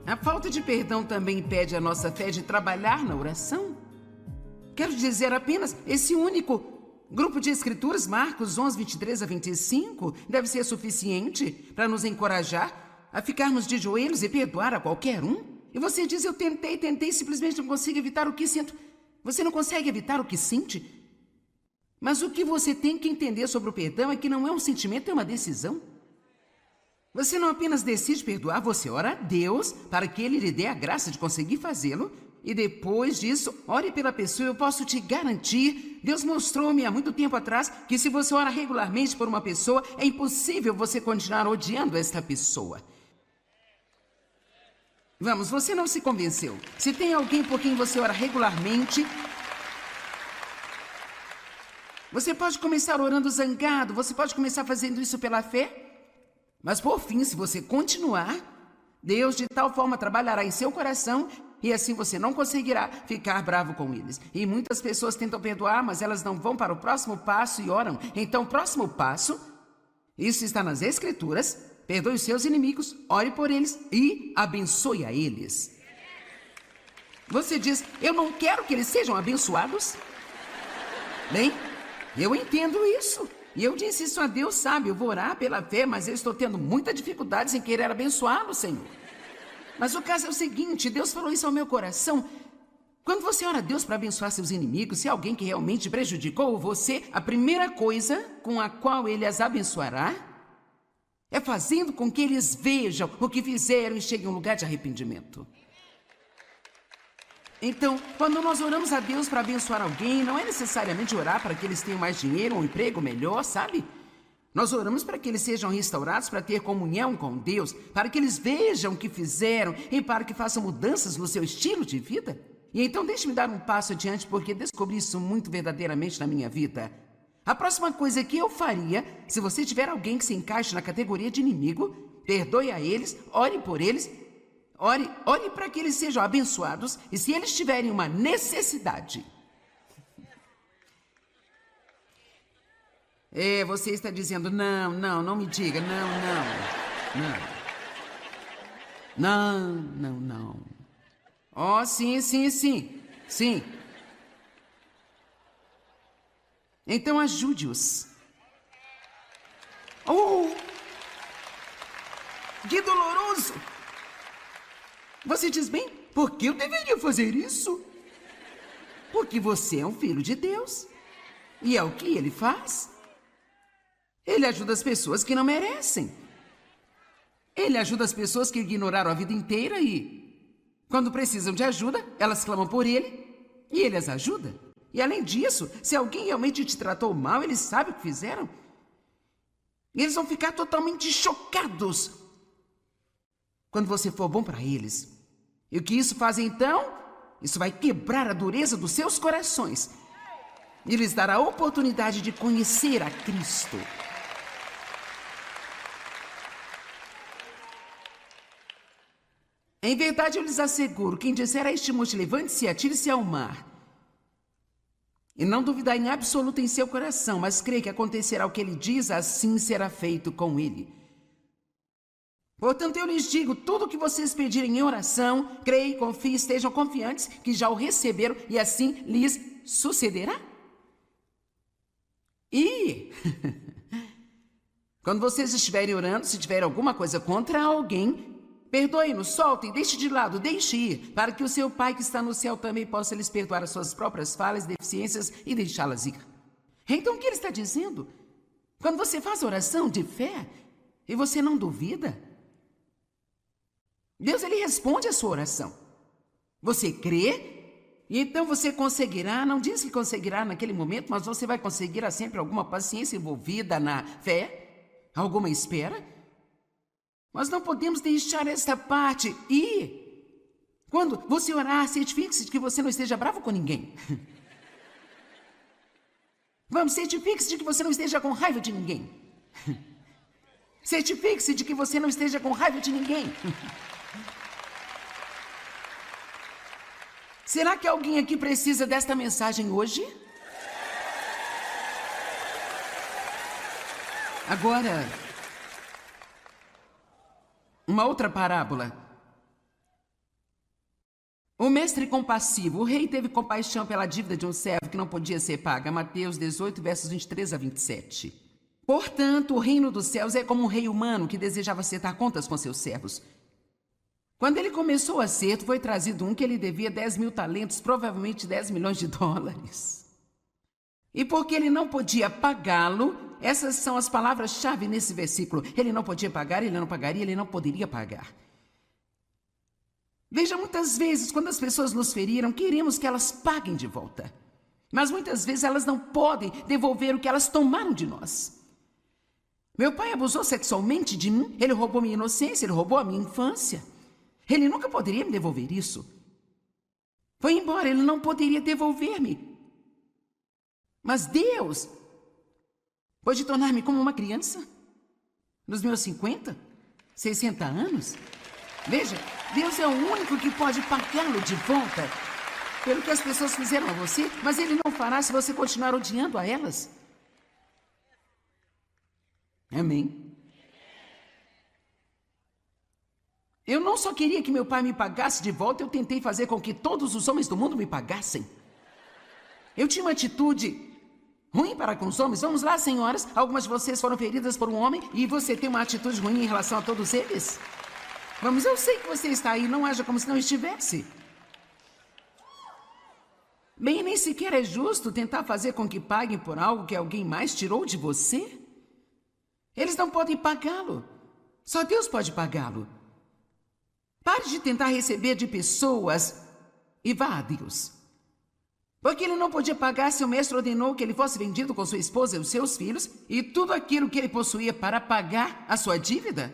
A falta de perdão também impede a nossa fé de trabalhar na oração? Quero dizer apenas esse único grupo de escrituras, Marcos 11, 23 a 25, deve ser suficiente para nos encorajar a ficarmos de joelhos e perdoar a qualquer um? E você diz, eu tentei, simplesmente não consigo evitar o que sinto. Você não consegue evitar o que sente? Mas o que você tem que entender sobre o perdão é que não é um sentimento, é uma decisão. Você não apenas decide perdoar, você ora a Deus para que Ele lhe dê a graça de conseguir fazê-lo. E depois disso, ore pela pessoa. Eu posso te garantir, Deus mostrou-me há muito tempo atrás que se você ora regularmente por uma pessoa, é impossível você continuar odiando esta pessoa. Vamos, você não se convenceu. Se tem alguém por quem você ora regularmente, você pode começar orando zangado, você pode começar fazendo isso pela fé. Mas por fim, se você continuar, Deus de tal forma trabalhará em seu coração e assim você não conseguirá ficar bravo com eles. E muitas pessoas tentam perdoar, mas elas não vão para o próximo passo e oram. Então, o próximo passo, isso está nas Escrituras, perdoe os seus inimigos, ore por eles e abençoe a eles. Você diz, eu não quero que eles sejam abençoados? Bem, eu entendo isso. E eu disse isso a Deus, sabe, eu vou orar pela fé, mas eu estou tendo muita dificuldade em querer abençoá-lo, Senhor. Mas o caso é o seguinte, Deus falou isso ao meu coração. Quando você ora a Deus para abençoar seus inimigos, se é alguém que realmente prejudicou você, a primeira coisa com a qual Ele as abençoará é fazendo com que eles vejam o que fizeram e cheguem a um lugar de arrependimento. Então, quando nós oramos a Deus para abençoar alguém, não é necessariamente orar para que eles tenham mais dinheiro ou um emprego melhor, sabe? Nós oramos para que eles sejam restaurados, para ter comunhão com Deus, para que eles vejam o que fizeram e para que façam mudanças no seu estilo de vida. E então deixe-me dar um passo adiante, porque descobri isso muito verdadeiramente na minha vida. A próxima coisa que eu faria, se você tiver alguém que se encaixe na categoria de inimigo, perdoe a eles, ore por eles, ore para que eles sejam abençoados e se eles tiverem uma necessidade. Você está dizendo, não me diga, não. Oh, sim. Então ajude-os. Oh, que doloroso! Você diz, bem, por que eu deveria fazer isso? Porque você é um filho de Deus. E é o que Ele faz. Ele ajuda as pessoas que não merecem. Ele ajuda as pessoas que ignoraram a vida inteira e, quando precisam de ajuda, elas clamam por Ele e Ele as ajuda. E além disso, se alguém realmente te tratou mal, eles sabem o que fizeram. E eles vão ficar totalmente chocados quando você for bom para eles. E o que isso faz então? Isso vai quebrar a dureza dos seus corações e lhes dará a oportunidade de conhecer a Cristo. Em verdade, eu lhes asseguro, quem disser a este monte, levante-se e atire-se ao mar, e não duvidar em absoluto em seu coração, mas crê que acontecerá o que ele diz, assim será feito com ele. Portanto, eu lhes digo, tudo o que vocês pedirem em oração, creem, confiem, estejam confiantes que já o receberam e assim lhes sucederá. E quando vocês estiverem orando, se tiver alguma coisa contra alguém, perdoem-nos, soltem, deixe de lado, deixe ir, para que o seu Pai que está no céu também possa lhes perdoar as suas próprias falhas, deficiências e deixá-las ir. Então, o que ele está dizendo? Quando você faz oração de fé e você não duvida, Deus, Ele responde a sua oração. Você crê, e então você conseguirá, não diz que conseguirá naquele momento, mas você vai conseguir, há sempre alguma paciência envolvida na fé, alguma espera. Mas não podemos deixar esta parte ir. Quando você orar, certifique-se de que você não esteja bravo com ninguém. Vamos, certifique-se de que você não esteja com raiva de ninguém. Certifique-se de que você não esteja com raiva de ninguém. Será que alguém aqui precisa desta mensagem hoje? Agora, uma outra parábola O mestre compassivo, o rei teve compaixão pela dívida de um servo que não podia ser paga. Mateus 18, versos 23 a 27. Portanto, o reino dos céus é como um rei humano que desejava acertar contas com seus servos. Quando ele começou o acerto, foi trazido um que ele devia 10 mil talentos, provavelmente 10 milhões de dólares. E porque ele não podia pagá-lo, essas são as palavras-chave nesse versículo. Ele não podia pagar, ele não pagaria, ele não poderia pagar. Veja, muitas vezes, quando as pessoas nos feriram, queremos que elas paguem de volta. Mas muitas vezes elas não podem devolver o que elas tomaram de nós. Meu pai abusou sexualmente de mim, ele roubou minha inocência, ele roubou a minha infância. Ele nunca poderia me devolver isso. Foi embora, ele não poderia devolver-me. Mas Deus pode tornar-me como uma criança, nos meus 50, 60 anos. Veja, Deus é o único que pode pagá-lo de volta pelo que as pessoas fizeram a você, mas Ele não fará se você continuar odiando a elas. Amém? Eu não só queria que meu pai me pagasse de volta, eu tentei fazer com que todos os homens do mundo me pagassem. Eu tinha uma atitude ruim para com os homens. Vamos lá, senhoras, algumas de vocês foram feridas por um homem e você tem uma atitude ruim em relação a todos eles? Vamos, eu sei que você está aí, não haja como se não estivesse. Bem, nem sequer é justo tentar fazer com que paguem por algo que alguém mais tirou de você. Eles não podem pagá-lo. Só Deus pode pagá-lo. Pare de tentar receber de pessoas e vá a Deus. Porque ele não podia pagar se o mestre ordenou que ele fosse vendido com sua esposa e os seus filhos e tudo aquilo que ele possuía para pagar a sua dívida.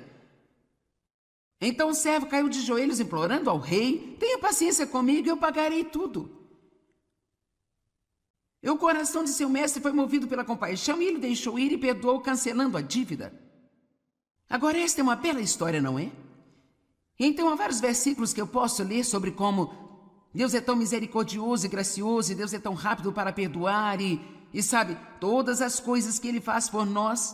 Então o servo caiu de joelhos implorando ao rei: tenha paciência comigo e eu pagarei tudo. E o coração de seu mestre foi movido pela compaixão e ele deixou ir e perdoou, cancelando a dívida. Agora esta é uma bela história, não é? Então há vários versículos que eu posso ler sobre como Deus é tão misericordioso e gracioso, e Deus é tão rápido para perdoar e sabe, todas as coisas que Ele faz por nós.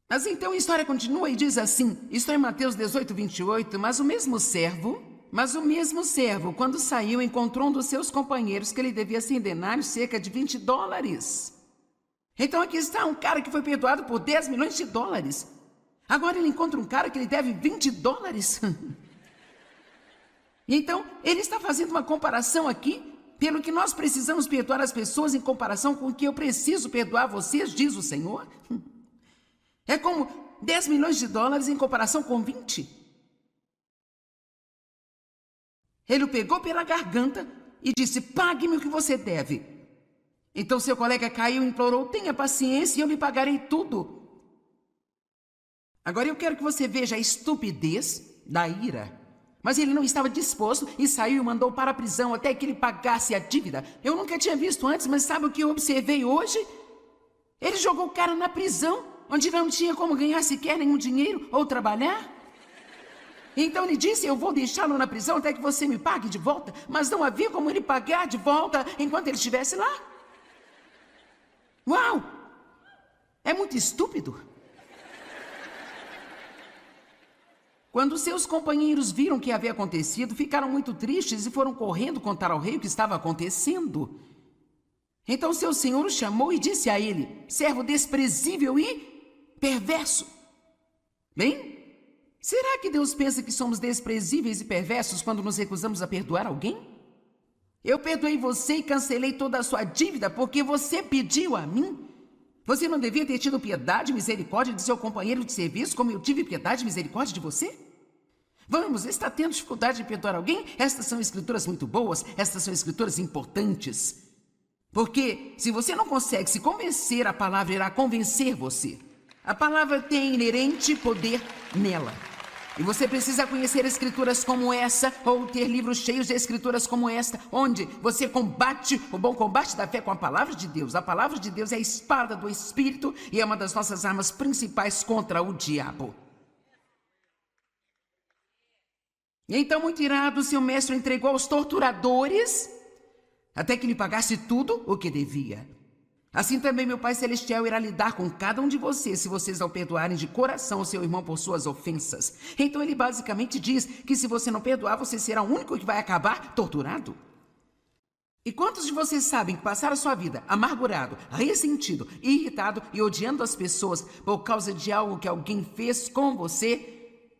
Mas então a história continua e diz assim, isso é em Mateus 18, 28, mas o mesmo servo, quando saiu, encontrou um dos seus companheiros que lhe devia 100 denários, cerca de 20 dólares. Então aqui está um cara que foi perdoado por 10 milhões de dólares. Agora ele encontra um cara que lhe deve 20 dólares. Então, ele está fazendo uma comparação aqui, pelo que nós precisamos perdoar as pessoas em comparação com o que eu preciso perdoar vocês, diz o Senhor. É como 10 milhões de dólares em comparação com 20. Ele o pegou pela garganta e disse, pague-me o que você deve. Então seu colega caiu e implorou, tenha paciência e eu lhe pagarei tudo. Agora eu quero que você veja a estupidez da ira. Mas ele não estava disposto e saiu e mandou para a prisão até que ele pagasse a dívida. Eu nunca tinha visto antes, mas sabe o que eu observei hoje? Ele jogou o cara na prisão, onde não tinha como ganhar sequer nenhum dinheiro ou trabalhar. Então ele disse, eu vou deixá-lo na prisão até que você me pague de volta. Mas não havia como ele pagar de volta enquanto ele estivesse lá. Uau! É muito estúpido. Quando seus companheiros viram o que havia acontecido, ficaram muito tristes e foram correndo contar ao rei o que estava acontecendo. Então seu senhor o chamou e disse a ele, servo desprezível e perverso. Bem, será que Deus pensa que somos desprezíveis e perversos quando nos recusamos a perdoar alguém? Eu perdoei você e cancelei toda a sua dívida porque você pediu a mim. Você não devia ter tido piedade e misericórdia de seu companheiro de serviço como eu tive piedade e misericórdia de você? Vamos, está tendo dificuldade de perdoar alguém? Estas são escrituras muito boas, estas são escrituras importantes. Porque se você não consegue se convencer, a palavra irá convencer você. A palavra tem inerente poder nela. E você precisa conhecer escrituras como essa, ou ter livros cheios de escrituras como esta, onde você combate o bom combate da fé com a palavra de Deus. A palavra de Deus é a espada do Espírito e é uma das nossas armas principais contra o diabo. Então, muito irado, seu mestre entregou aos torturadores até que lhe pagasse tudo o que devia. Assim também meu Pai Celestial irá lidar com cada um de vocês se vocês não perdoarem de coração o seu irmão por suas ofensas. Então ele basicamente diz que se você não perdoar, você será o único que vai acabar torturado. E quantos de vocês sabem que passaram a sua vida amargurado, ressentido, irritado e odiando as pessoas por causa de algo que alguém fez com você,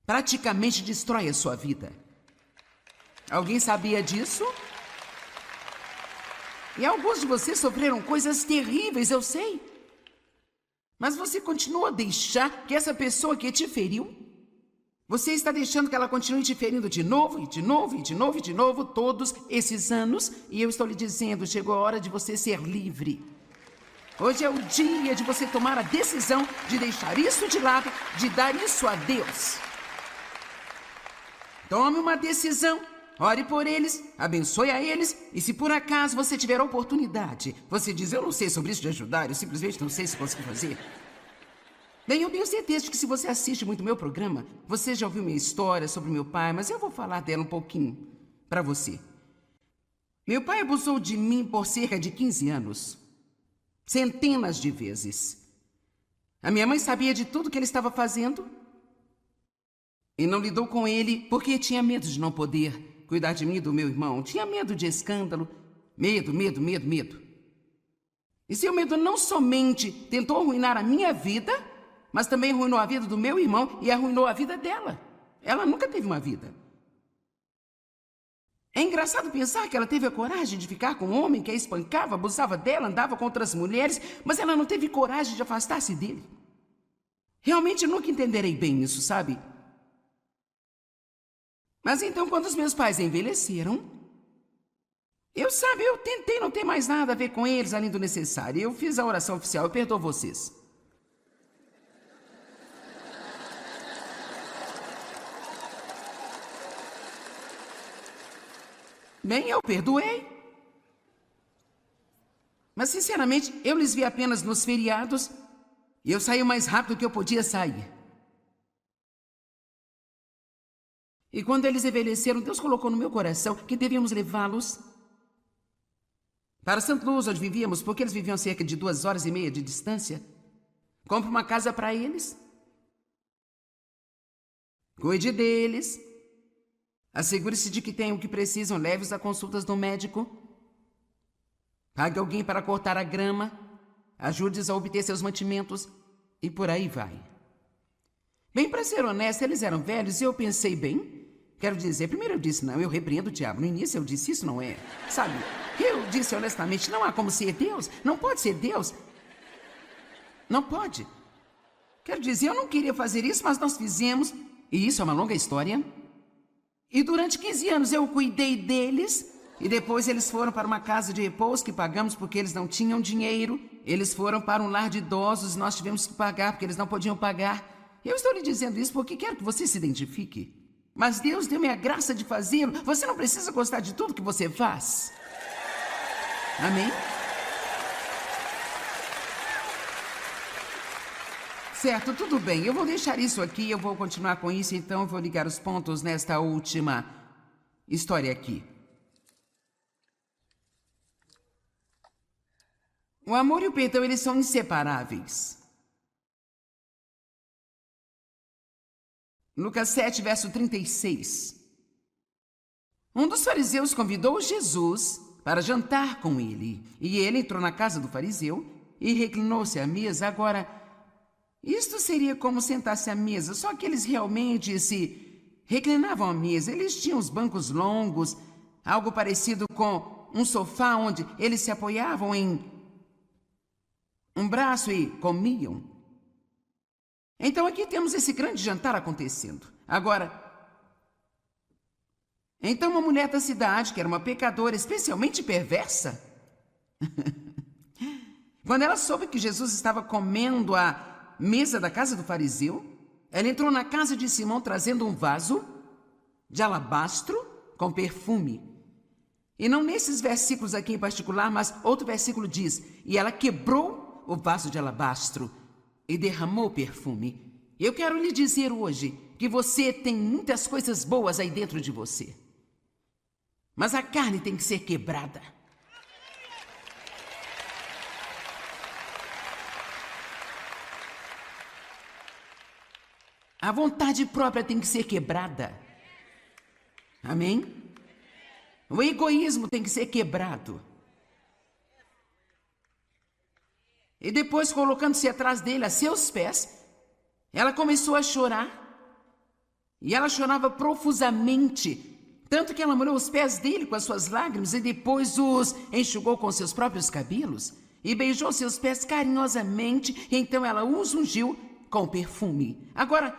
praticamente destrói a sua vida? Alguém sabia disso? E alguns de vocês sofreram coisas terríveis, eu sei. Mas você continua a deixar que essa pessoa que te feriu, você está deixando que ela continue te ferindo de novo, e de novo, e de novo, e de novo, todos esses anos. E eu estou lhe dizendo, chegou a hora de você ser livre. Hoje é o dia de você tomar a decisão de deixar isso de lado, de dar isso a Deus. Tome uma decisão. Ore por eles, abençoe a eles, e se por acaso você tiver a oportunidade, você diz, eu não sei sobre isso de ajudar, eu simplesmente não sei se consigo fazer. Bem, eu tenho certeza de que se você assiste muito meu programa, você já ouviu minha história sobre meu pai, mas eu vou falar dela um pouquinho para você. Meu pai abusou de mim por cerca de 15 anos. Centenas de vezes. A minha mãe sabia de tudo que ele estava fazendo e não lidou com ele porque tinha medo de não poder cuidar de mim e do meu irmão. Tinha medo de escândalo. Medo. E seu medo não somente tentou arruinar a minha vida, mas também arruinou a vida do meu irmão e arruinou a vida dela. Ela nunca teve uma vida. É engraçado pensar que ela teve a coragem de ficar com um homem que a espancava, abusava dela, andava com outras mulheres, mas ela não teve coragem de afastar-se dele. Realmente eu nunca entenderei bem isso, sabe? Mas então, quando os meus pais envelheceram, eu tentei não ter mais nada a ver com eles além do necessário. Eu fiz a oração oficial, eu perdoo vocês. Bem, eu perdoei. Mas, sinceramente, eu lhes vi apenas nos feriados e eu saí o mais rápido que eu podia sair. E quando eles envelheceram, Deus colocou no meu coração que devíamos levá-los para St. Louis, onde vivíamos, porque eles viviam cerca de 2h30 de distância. Compre uma casa para eles. Cuide deles. Assegure-se de que têm o que precisam, leve-os a consultas do médico. Pague alguém para cortar a grama. Ajude-os a obter seus mantimentos. E por aí vai. Bem, para ser honesto, eles eram velhos e eu pensei, bem, quero dizer, primeiro eu disse, não, eu repreendo o diabo. No início eu disse, isso não é, sabe? Eu disse honestamente, não há como ser Deus, não pode ser Deus. Não pode. Quero dizer, eu não queria fazer isso, mas nós fizemos, e isso é uma longa história. E durante 15 anos eu cuidei deles, e depois eles foram para uma casa de repouso que pagamos porque eles não tinham dinheiro. Eles foram para um lar de idosos, nós tivemos que pagar porque eles não podiam pagar. Eu estou lhe dizendo isso porque quero que você se identifique. Mas Deus deu-me a graça de fazê-lo. Você não precisa gostar de tudo que você faz. Amém? Certo, tudo bem. Eu vou deixar isso aqui, eu vou continuar com isso, então eu vou ligar os pontos nesta última história aqui. O amor e o perdão, eles são inseparáveis. Lucas 7, verso 36. Um dos fariseus convidou Jesus para jantar com ele. E ele entrou na casa do fariseu e reclinou-se à mesa. Agora, isto seria como sentar-se à mesa, só que eles realmente se reclinavam à mesa. Eles tinham os bancos longos, algo parecido com um sofá onde eles se apoiavam em um braço e comiam. Então aqui temos esse grande jantar acontecendo. Agora, então uma mulher da cidade, que era uma pecadora especialmente perversa, quando ela soube que Jesus estava comendo à mesa da casa do fariseu, ela entrou na casa de Simão trazendo um vaso de alabastro com perfume. E não nesses versículos aqui em particular, mas outro versículo diz, e ela quebrou o vaso de alabastro e derramou perfume. Eu quero lhe dizer hoje que você tem muitas coisas boas aí dentro de você. Mas a carne tem que ser quebrada. A vontade própria tem que ser quebrada. Amém? O egoísmo tem que ser quebrado. E depois, colocando-se atrás dele, a seus pés, ela começou a chorar. E ela chorava profusamente, tanto que ela molhou os pés dele com as suas lágrimas e depois os enxugou com seus próprios cabelos e beijou seus pés carinhosamente. E então ela os ungiu com perfume. Agora,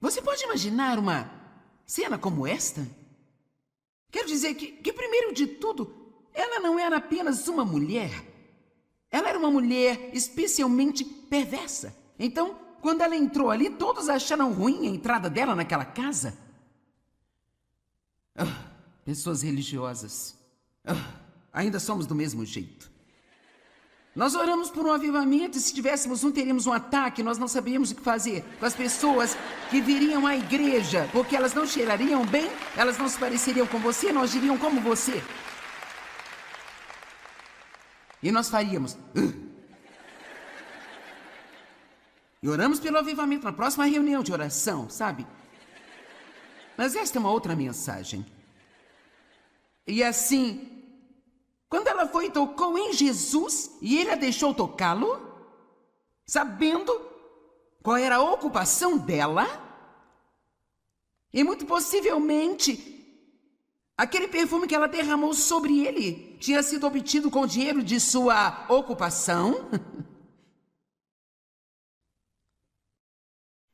você pode imaginar uma cena como esta? Quero dizer que primeiro de tudo, ela não era apenas uma mulher. Ela era uma mulher especialmente perversa. Então, quando ela entrou ali, todos acharam ruim a entrada dela naquela casa. Pessoas religiosas. Ainda somos do mesmo jeito. Nós oramos por um avivamento e se tivéssemos teríamos um ataque. Nós não sabíamos o que fazer com as pessoas que viriam à igreja, porque elas não cheirariam bem, elas não se pareceriam com você, não agiriam como você. E nós faríamos... E oramos pelo avivamento na próxima reunião de oração, sabe? Mas esta é uma outra mensagem. E assim, quando ela foi e tocou em Jesus, e ele a deixou tocá-lo, sabendo qual era a ocupação dela, e muito possivelmente, aquele perfume que ela derramou sobre ele tinha sido obtido com o dinheiro de sua ocupação.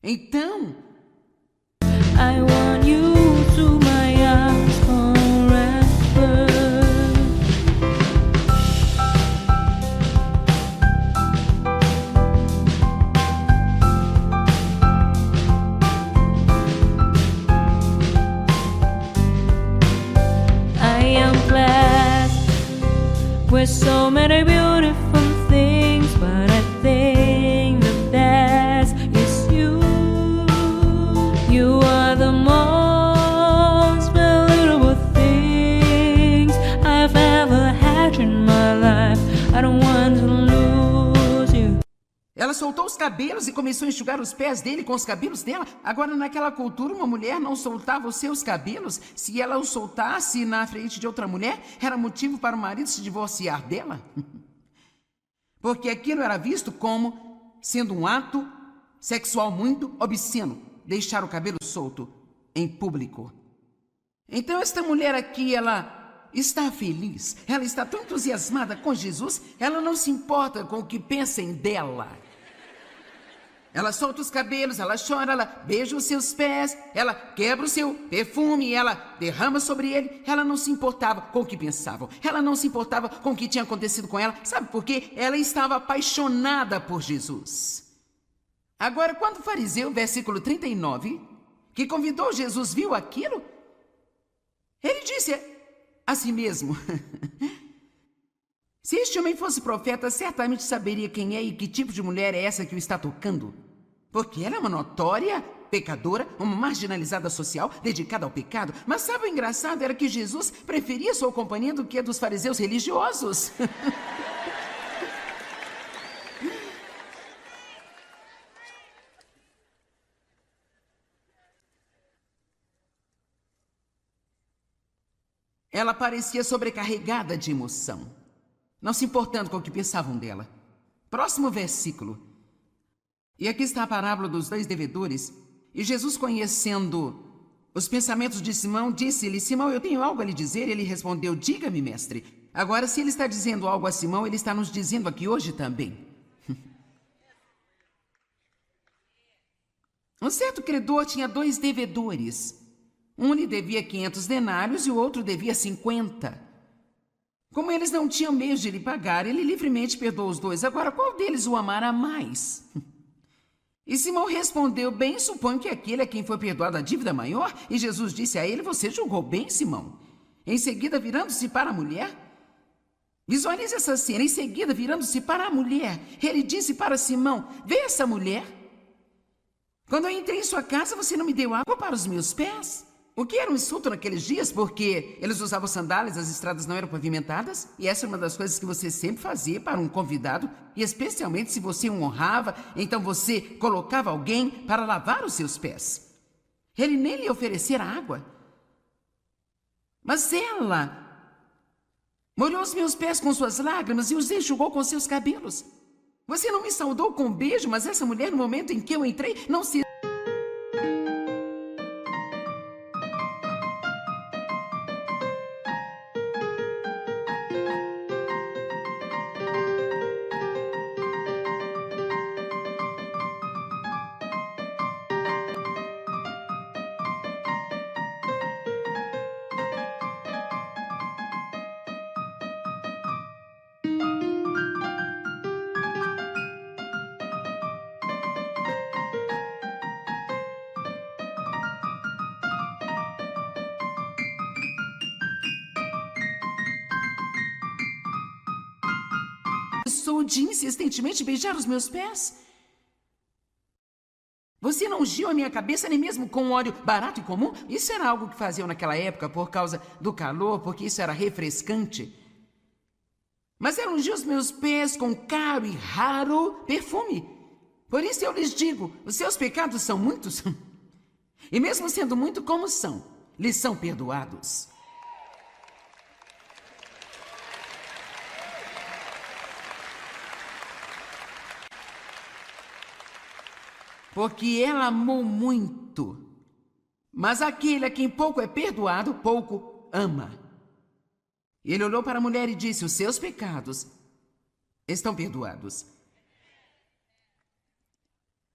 Então, I want you to my arms forever. I am blessed with so many beautiful things, but I think the best is you. You are the most valuable things I've ever had in my life. I don't want to lose you. ela soltou os cabelos e começou a enxugar os pés dele com os cabelos dela. Agora, naquela cultura, uma mulher não soltava os seus cabelos. Se ela os soltasse na frente de outra mulher, era motivo para o marido se divorciar dela. Porque aquilo era visto como sendo um ato sexual muito obsceno. Deixar o cabelo solto em público. Então esta mulher aqui, ela está feliz, ela está tão entusiasmada com Jesus, ela não se importa com o que pensem dela. Ela solta os cabelos, ela chora, ela beija os seus pés, ela quebra o seu perfume, ela derrama sobre ele. Ela não se importava com o que pensavam, ela não se importava com o que tinha acontecido com ela. Sabe por quê? Ela estava apaixonada por Jesus. Agora, quando o fariseu, versículo 39, que convidou Jesus, viu aquilo, ele disse a si mesmo: se este homem fosse profeta, certamente saberia quem é e que tipo de mulher é essa que o está tocando. Porque ela é uma notória pecadora, uma marginalizada social, dedicada ao pecado. Mas sabe o engraçado? Era que Jesus preferia sua companhia do que a dos fariseus religiosos. Ela parecia sobrecarregada de emoção, não se importando com o que pensavam dela. Próximo versículo. E aqui está a parábola dos 2 devedores. E Jesus, conhecendo os pensamentos de Simão, disse-lhe: Simão, eu tenho algo a lhe dizer. Ele respondeu: diga-me, mestre. Agora, se ele está dizendo algo a Simão, ele está nos dizendo aqui hoje também. Um certo credor tinha 2 devedores. Um lhe devia 500 denários e o outro devia 50. Como eles não tinham meios de lhe pagar, ele livremente perdoou os 2. Agora, qual deles o amará mais? E Simão respondeu: bem, suponho que aquele a quem foi perdoada a dívida maior. E Jesus disse a ele: você julgou bem, Simão. Em seguida, virando-se para a mulher, visualize essa cena. Em seguida, virando-se para a mulher, ele disse para Simão: vê essa mulher? Quando eu entrei em sua casa, você não me deu água para os meus pés? O que era um insulto naqueles dias, porque eles usavam sandálias, as estradas não eram pavimentadas, e essa é uma das coisas que você sempre fazia para um convidado, e especialmente se você o honrava, então você colocava alguém para lavar os seus pés. Ele nem lhe oferecia água. Mas ela molhou os meus pés com suas lágrimas e os enxugou com seus cabelos. Você não me saudou com um beijo, mas essa mulher, no momento em que eu entrei, não se... de insistentemente beijar os meus pés? Você não ungiu a minha cabeça nem mesmo com um óleo barato e comum? Isso era algo que faziam naquela época por causa do calor, porque isso era refrescante. Mas ela ungiu os meus pés com caro e raro perfume. Por isso eu lhes digo, os seus pecados são muitos. E mesmo sendo muito como são, lhes são perdoados. Porque ela amou muito. Mas aquele a quem pouco é perdoado, pouco ama. Ele olhou para a mulher e disse, os seus pecados estão perdoados.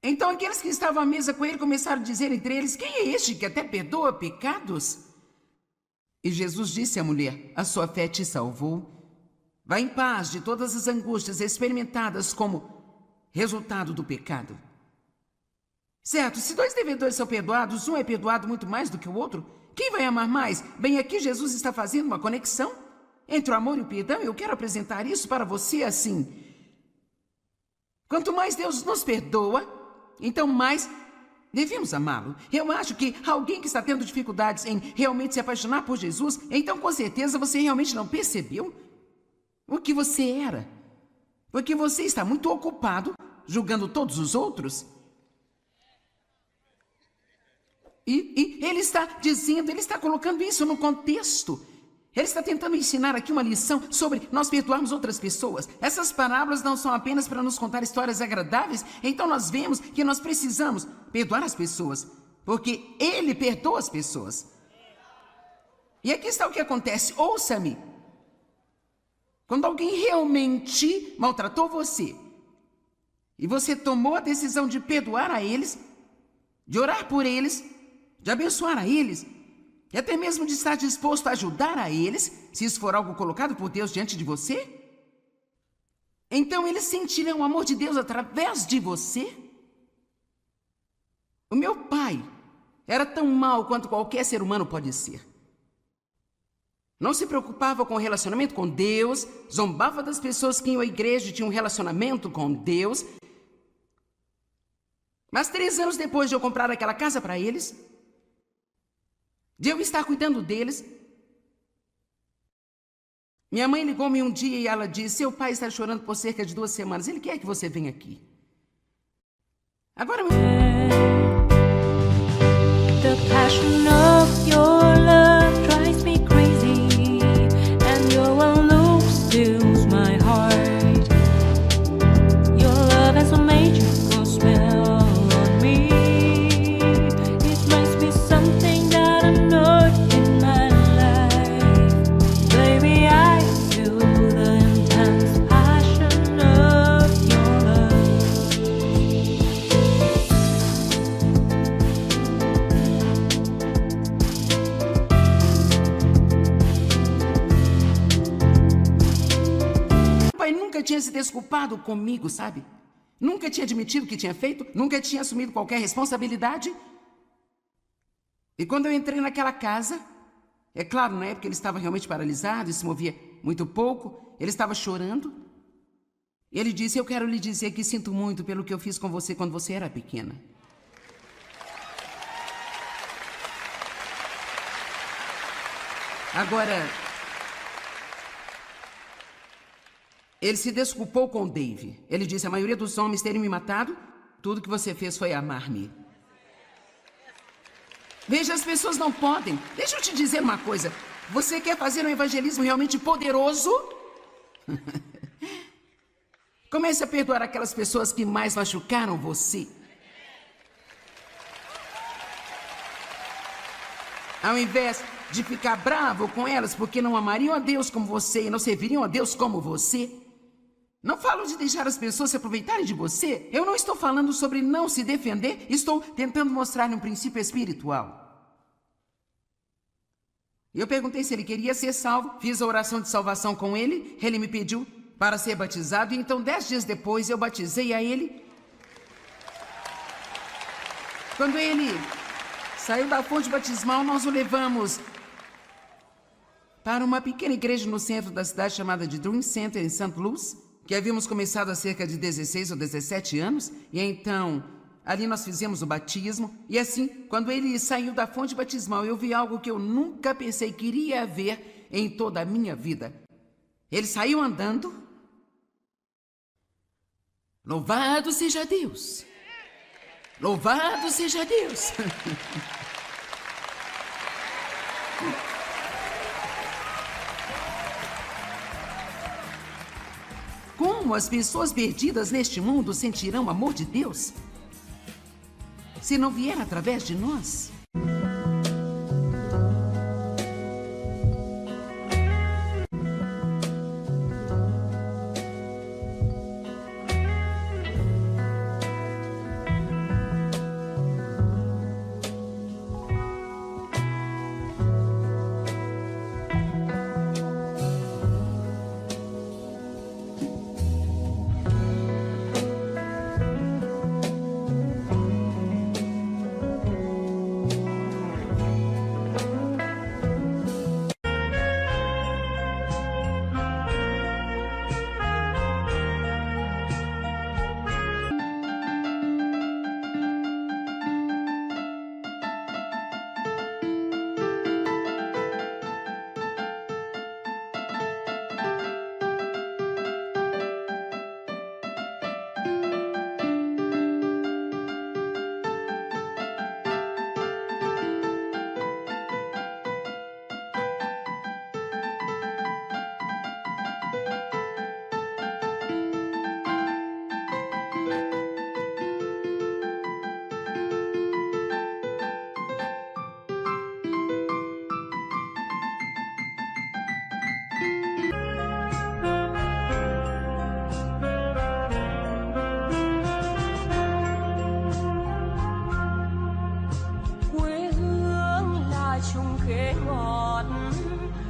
Então aqueles que estavam à mesa com ele começaram a dizer entre eles, quem é este que até perdoa pecados? E Jesus disse à mulher, a sua fé te salvou. Vá em paz de todas as angústias experimentadas como resultado do pecado. Certo, se dois devedores são perdoados, um é perdoado muito mais do que o outro, quem vai amar mais? Bem, aqui Jesus está fazendo uma conexão entre o amor e o perdão, e eu quero apresentar isso para você assim. Quanto mais Deus nos perdoa, então mais devemos amá-lo. Eu acho que alguém que está tendo dificuldades em realmente se apaixonar por Jesus, então com certeza você realmente não percebeu o que você era. Porque você está muito ocupado julgando todos os outros. E ele está dizendo, ele está colocando isso no contexto. Ele está tentando ensinar aqui uma lição sobre nós perdoarmos outras pessoas. Essas parábolas não são apenas para nos contar histórias agradáveis. Então nós vemos que nós precisamos perdoar as pessoas, porque ele perdoa as pessoas. E aqui está o que acontece. Ouça-me. Quando alguém realmente maltratou você, e você tomou a decisão de perdoar a eles, de orar por eles, de abençoar a eles, e até mesmo de estar disposto a ajudar a eles, se isso for algo colocado por Deus diante de você, então eles sentirão o amor de Deus através de você. O meu pai era tão mau quanto qualquer ser humano pode ser. Não se preocupava com o relacionamento com Deus, zombava das pessoas que iam à igreja e tinham um relacionamento com Deus. Mas 3 anos depois de eu comprar aquela casa para eles, de eu estar cuidando deles, minha mãe ligou-me um dia e ela disse, seu pai está chorando por cerca de 2 semanas, ele quer que você venha aqui. Agora... The passion of your love drives me crazy, and your one look steals my heart. Your love has a magical spell on me. It makes me something that I'm not in my life. Baby, I feel the intense passion of your love. Meu pai nunca tinha se desculpado comigo, sabe? Nunca tinha admitido o que tinha feito, nunca tinha assumido qualquer responsabilidade. E quando eu entrei naquela casa, é claro, na época ele estava realmente paralisado e se movia muito pouco, ele estava chorando. Ele disse, eu quero lhe dizer que sinto muito pelo que eu fiz com você quando você era pequena. Agora, ele se desculpou com Dave. Ele disse: a maioria dos homens terem me matado, tudo que você fez foi amar-me. Veja, as pessoas não podem. Deixa eu te dizer uma coisa. Você quer fazer um evangelismo realmente poderoso? Comece a perdoar aquelas pessoas que mais machucaram você. Ao invés de ficar bravo com elas porque não amariam a Deus como você e não serviriam a Deus como você. Não falo de deixar as pessoas se aproveitarem de você. Eu não estou falando sobre não se defender. Estou tentando mostrar-lhe um princípio espiritual. Eu perguntei se ele queria ser salvo. Fiz a oração de salvação com ele. Ele me pediu para ser batizado. E então, 10 dias depois, eu batizei a ele. Quando ele saiu da fonte batismal, nós o levamos para uma pequena igreja no centro da cidade chamada de Dream Center, em St. Louis, que havíamos começado há cerca de 16 ou 17 anos. E então, ali nós fizemos o batismo. E assim, quando ele saiu da fonte batismal, eu vi algo que eu nunca pensei que iria ver em toda a minha vida. Ele saiu andando. Louvado seja Deus! Louvado seja Deus! Como as pessoas perdidas neste mundo sentirão o amor de Deus se não vier através de nós?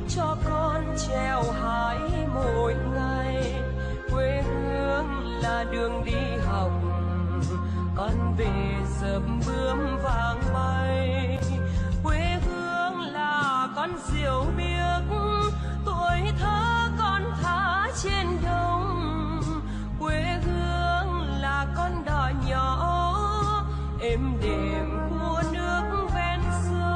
Cho con treo hái mỗi ngày, quê hương là đường đi học, con về dập bướm vàng bay. Quê hương là con diều biếc, tuổi thơ con thả trên đồng. Quê hương là con đò nhỏ êm đềm của nước ven sông.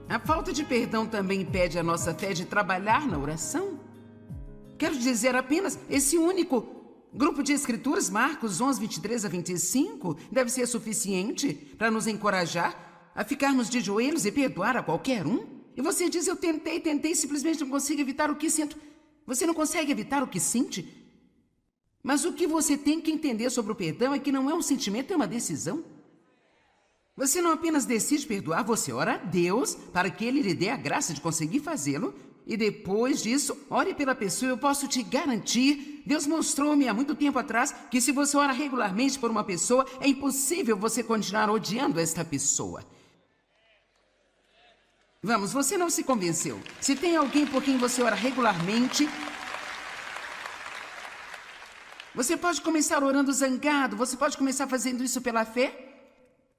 A falta de perdão também impede a nossa fé de trabalhar na oração. Quero dizer apenas, esse único grupo de escrituras, Marcos 11, 23 a 25, deve ser suficiente para nos encorajar a ficarmos de joelhos e perdoar a qualquer um? E você diz, eu tentei, simplesmente não consigo evitar o que sinto. Você não consegue evitar o que sente? Mas o que você tem que entender sobre o perdão é que não é um sentimento, é uma decisão. Você não apenas decide perdoar, você ora a Deus para que Ele lhe dê a graça de conseguir fazê-lo. E depois disso, ore pela pessoa. Eu posso te garantir, Deus mostrou-me há muito tempo atrás que se você ora regularmente por uma pessoa, é impossível você continuar odiando esta pessoa. Vamos, você não se convenceu. Se tem alguém por quem você ora regularmente, você pode começar orando zangado, você pode começar fazendo isso pela fé,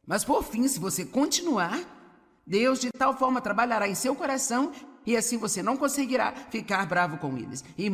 mas por fim, se você continuar, Deus de tal forma trabalhará em seu coração e assim você não conseguirá ficar bravo com eles. E